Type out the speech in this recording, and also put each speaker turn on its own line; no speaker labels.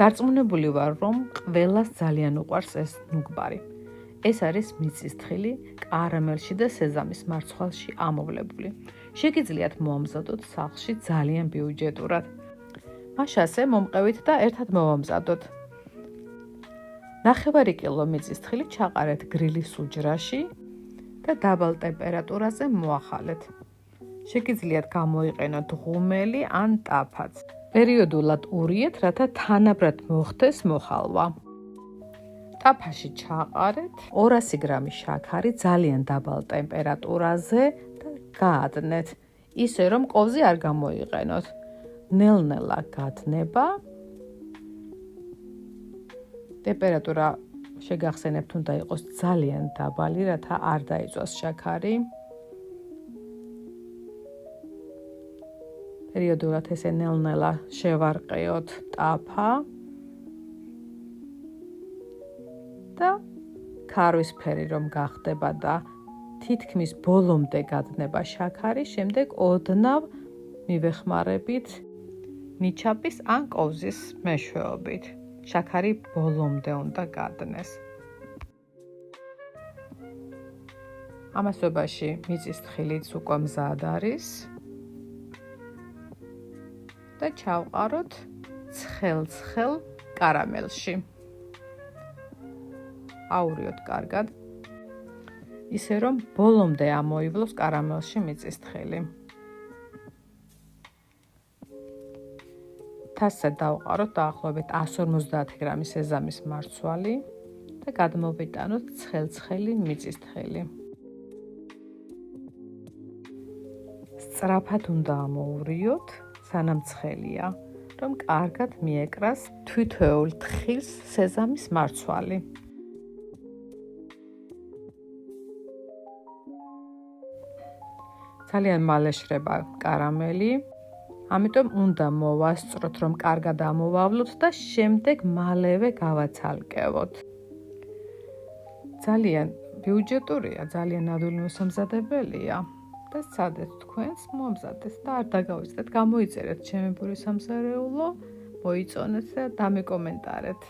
დარწმუნებული ვარ, რომ ყველას ძალიან უყვარს ეს ნუგბარი. ეს არის მიწის თხილი, კარამელში და სეზამის მარცვალში ამოვლებული. შეგიძლიათ მოამზადოთ სახლში ძალიან ბიუჯეტურად. მაშასე მომყევით და ერთად მოვამზადოთ. 9 კილო მიწის თხილი ჩაყარეთ გრილის უჯრაში და დაბალ ტემპერატურაზე მოახალეთ. შეგიძლიათ გამოიყენოთ ღუმელი ან ტაფაც. პერიოდულად ურიეთ, რათა თანაბრად მოხდეს მოხალვა. ტაფაში ჩაყარეთ 200 გრამი შაქარი ძალიან დაბალ ტემპერატურაზე და გაადნეთ, ისე რომ ყოვზი არ გამოიყენოთ. ნელ-ნელა გადნება. ტემპერატურა შეგახსენებთ უნდა იყოს ძალიან დაბალი, რათა არ დაიწვას შაქარი. პერიოდულად ესე ნელ-ნელა შევარყიოთ ტაფა და ქარვისფერი რომ გახდება და თითქმის ბოლომდე გადნება შაქარი, შემდეგ ოდნავ მივეხმარებით ნიჩაბის ან ყოვზის მეშვეობით. შაქარი ბოლომდე უნდა გადნეს. ამასობაში მიწის თხილიც უკვე მზად არის. და ჩავყაროთ ცხელ კარამელში. აურიოთ კარგად. ისე რომ ბოლომდე ამოივლოს კარამელში მიწის თხილი. თასზე დავყაროთ დაახლოებით 150 გრამი სეზამის მარცვალი და გადმოვიტანოთ ცხელი მიწის თხილი. სწრაფად უნდა ამოურიოთ, სანამ ცხელია, რომ კარგად მიეკრას თვითეულ თხილს სეზამის მარცვალი. ძალიან მალე შრება კარამელი, ამიტომ უნდა მოვასწროთ, რომ კარგად ამოვავლოთ და შემდეგ მალევე გავაცალკევოთ. ძალიან ბიუჯეტურია, ძალიან ადვილი მოსამზადებელია. და სცადეთ თქვენს მომზადეთ და არ დაგავიწყდეთ, გამოიწერეთ ჩემი პური სამზარეულო, მოიწონეთ და დამეკომენტარეთ.